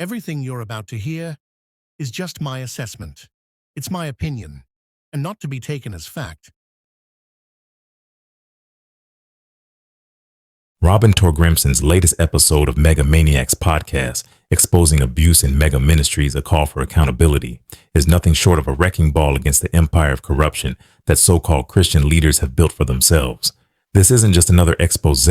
Everything you're about to hear is just my assessment. It's my opinion, and not to be taken as fact. Robin Torgrimson's latest episode of Mega Maniacs podcast, exposing abuse in mega ministries, a call for accountability, is nothing short of a wrecking ball against the empire of corruption that so-called Christian leaders have built for themselves. This isn't just another expose.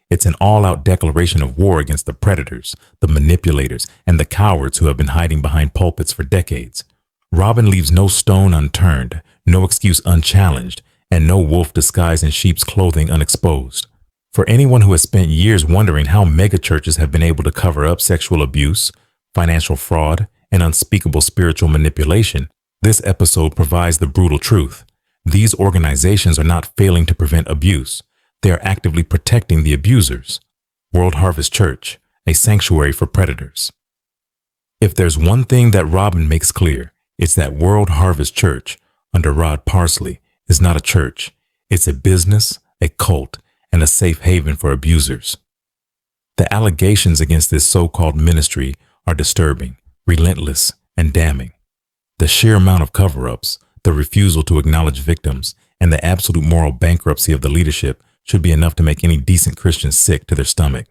It's an all-out declaration of war against the predators, the manipulators, and the cowards who have been hiding behind pulpits for decades. Robin leaves no stone unturned, no excuse unchallenged, and no wolf disguised in sheep's clothing unexposed. For anyone who has spent years wondering how megachurches have been able to cover up sexual abuse, financial fraud, and unspeakable spiritual manipulation, this episode provides the brutal truth. These organizations are not failing to prevent abuse. They are actively protecting the abusers. World Harvest Church, a sanctuary for predators. If there's one thing that Robin makes clear, it's that World Harvest Church, under Rod Parsley, is not a church. It's a business, a cult, and a safe haven for abusers. The allegations against this so-called ministry are disturbing, relentless, and damning. The sheer amount of cover-ups, the refusal to acknowledge victims, and the absolute moral bankruptcy of the leadership should be enough to make any decent Christian sick to their stomach.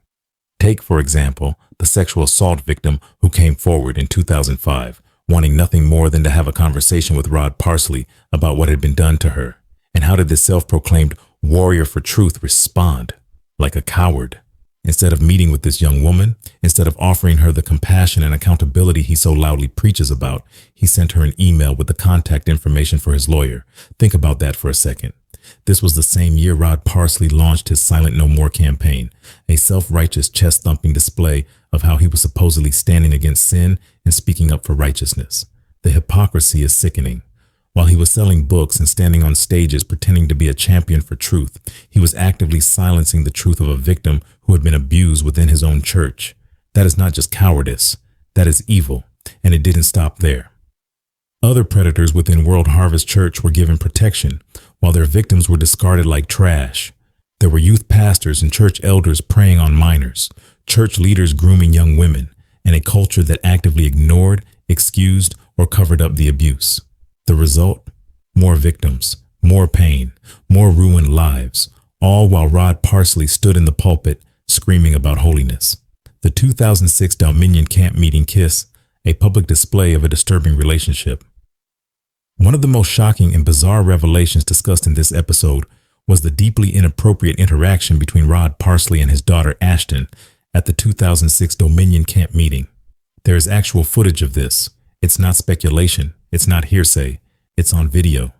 Take, for example, the sexual assault victim who came forward in 2005, wanting nothing more than to have a conversation with Rod Parsley about what had been done to her. And how did this self-proclaimed warrior for truth respond? Like a coward. Instead of meeting with this young woman, instead of offering her the compassion and accountability he so loudly preaches about, he sent her an email with the contact information for his lawyer. Think about that for a second. This was the same year Rod Parsley launched his Silent No More campaign, a self-righteous chest-thumping display of how he was supposedly standing against sin and speaking up for righteousness. The hypocrisy is sickening. While he was selling books and standing on stages pretending to be a champion for truth, he was actively silencing the truth of a victim who had been abused within his own church. That is not just cowardice, that is evil, and it didn't stop there. Other predators within World Harvest Church were given protection, while their victims were discarded like trash. There were youth pastors and church elders preying on minors, church leaders grooming young women, and a culture that actively ignored, excused, or covered up the abuse. The result? More victims, more pain, more ruined lives, all while Rod Parsley stood in the pulpit screaming about holiness. The 2006 Dominion Camp Meeting Kiss, a public display of a disturbing relationship. One of the most shocking and bizarre revelations discussed in this episode was the deeply inappropriate interaction between Rod Parsley and his daughter Ashton at the 2006 Dominion Camp Meeting. There is actual footage of this. It's not speculation. It's not hearsay. It's on video.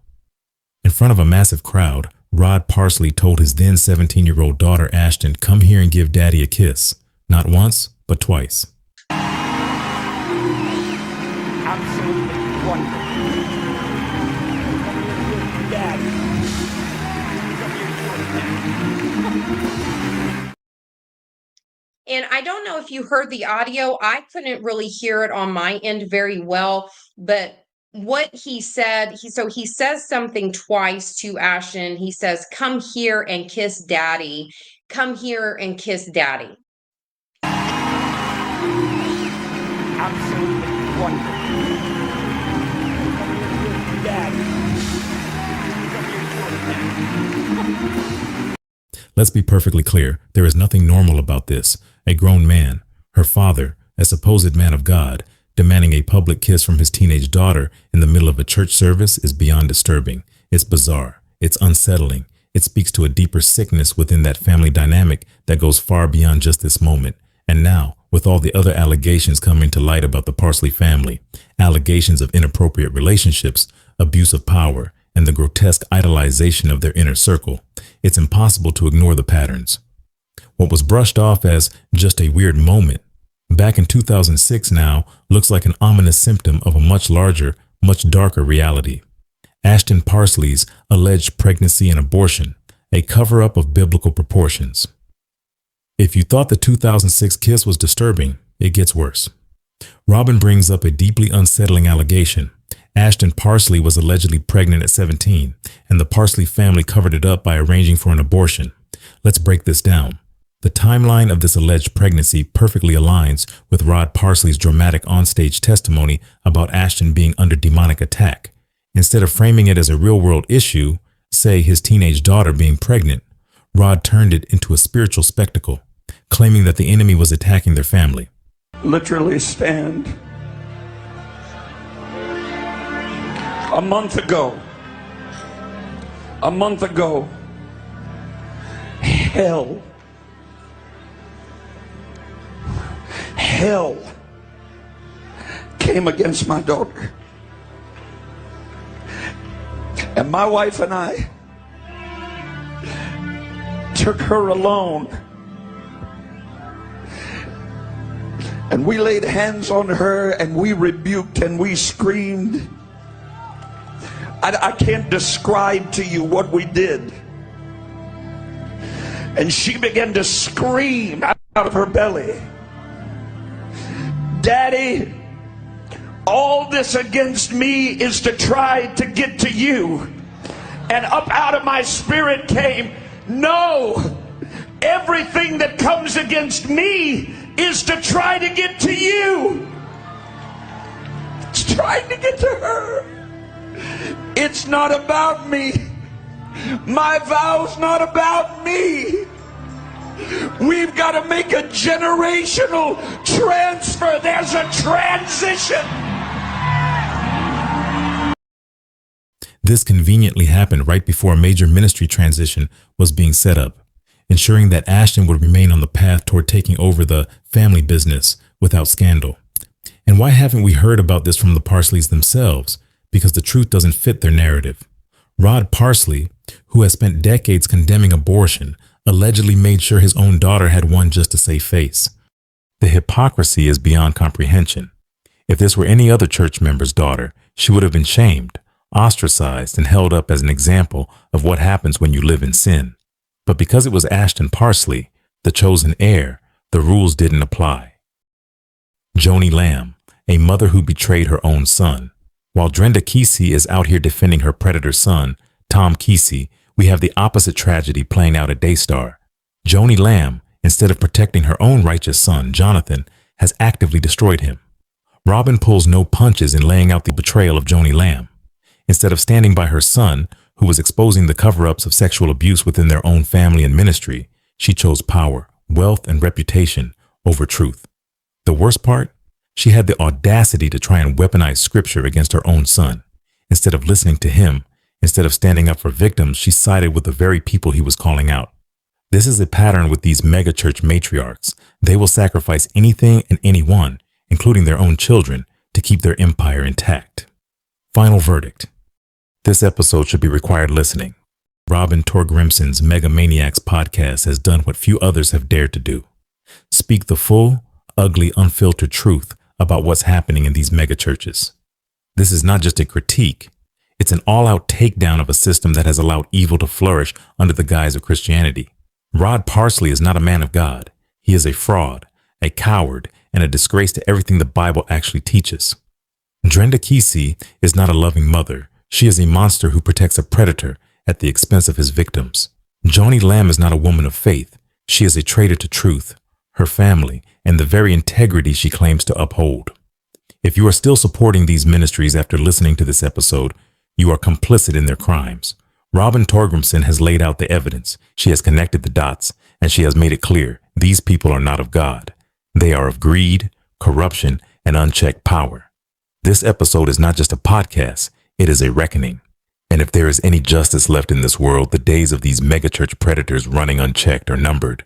In front of a massive crowd, Rod Parsley told his then 17-year-old daughter Ashton, "Come here and give Daddy a kiss." Not once, but twice. Absolutely wonderful. Daddy. And I don't know if you heard the audio. I couldn't really hear it on my end very well, but what he said, he says something twice to Ashton. He says, "Come here and kiss Daddy. Come here and kiss Daddy." Absolutely wonderful. Daddy. Let's be perfectly clear. There is nothing normal about this. A grown man, her father, a supposed man of God, demanding a public kiss from his teenage daughter in the middle of a church service is beyond disturbing. It's bizarre. It's unsettling. It speaks to a deeper sickness within that family dynamic that goes far beyond just this moment. And now, with all the other allegations coming to light about the Parsley family, allegations of inappropriate relationships, abuse of power, and the grotesque idolization of their inner circle, it's impossible to ignore the patterns. What was brushed off as just a weird moment back in 2006 now looks like an ominous symptom of a much larger, much darker reality. Ashton Parsley's alleged pregnancy and abortion, a cover-up of biblical proportions. If you thought the 2006 kiss was disturbing, it gets worse. Robin brings up a deeply unsettling allegation. Ashton Parsley was allegedly pregnant at 17, and the Parsley family covered it up by arranging for an abortion. Let's break this down. The timeline of this alleged pregnancy perfectly aligns with Rod Parsley's dramatic onstage testimony about Ashton being under demonic attack. Instead of framing it as a real-world issue, say his teenage daughter being pregnant, Rod turned it into a spiritual spectacle, claiming that the enemy was attacking their family. Literally stand. A month ago, hell came against my daughter. And my wife and I took her alone. And we laid hands on her and we rebuked and we screamed. I can't describe to you what we did. And she began to scream out of her belly, "Daddy, all this against me is to try to get to you." And up out of my spirit came, "No, everything that comes against me is to try to get to you." It's trying to get to her. It's not about me. My vow's not about me. We've got to make a generational transfer. There's a transition. This conveniently happened right before a major ministry transition was being set up, ensuring that Ashton would remain on the path toward taking over the family business without scandal. And why haven't we heard about this from the Parsleys themselves? Because the truth doesn't fit their narrative. Rod Parsley, who has spent decades condemning abortion, allegedly made sure his own daughter had one just to save face. The hypocrisy is beyond comprehension. If this were any other church member's daughter, she would have been shamed, ostracized, and held up as an example of what happens when you live in sin. But because it was Ashton Parsley, the chosen heir, the rules didn't apply. Joni Lamb, a mother who betrayed her own son. While Drenda Kesey is out here defending her predator son, Tom Kesey, we have the opposite tragedy playing out at Daystar. Joni Lamb, instead of protecting her own righteous son, Jonathan, has actively destroyed him. Robin pulls no punches in laying out the betrayal of Joni Lamb. Instead of standing by her son, who was exposing the cover-ups of sexual abuse within their own family and ministry, she chose power, wealth, and reputation over truth. The worst part? She had the audacity to try and weaponize scripture against her own son. Instead of listening to him, instead of standing up for victims, she sided with the very people he was calling out. This is a pattern with these megachurch matriarchs. They will sacrifice anything and anyone, including their own children, to keep their empire intact. Final verdict. This episode should be required listening. Robin Torgrimson's Mega Maniacs podcast has done what few others have dared to do. Speak the full, ugly, unfiltered truth about what's happening in these megachurches. This is not just a critique. It's an all-out takedown of a system that has allowed evil to flourish under the guise of Christianity. Rod Parsley is not a man of God. He is a fraud, a coward, and a disgrace to everything the Bible actually teaches. Drenda Kesey is not a loving mother. She is a monster who protects a predator at the expense of his victims. Joni Lamb is not a woman of faith. She is a traitor to truth, her family, and the very integrity she claims to uphold. If you are still supporting these ministries after listening to this episode, you are complicit in their crimes. Robin Torgrimson has laid out the evidence. She has connected the dots, and she has made it clear these people are not of God. They are of greed, corruption, and unchecked power. This episode is not just a podcast, it is a reckoning. And if there is any justice left in this world, the days of these megachurch predators running unchecked are numbered.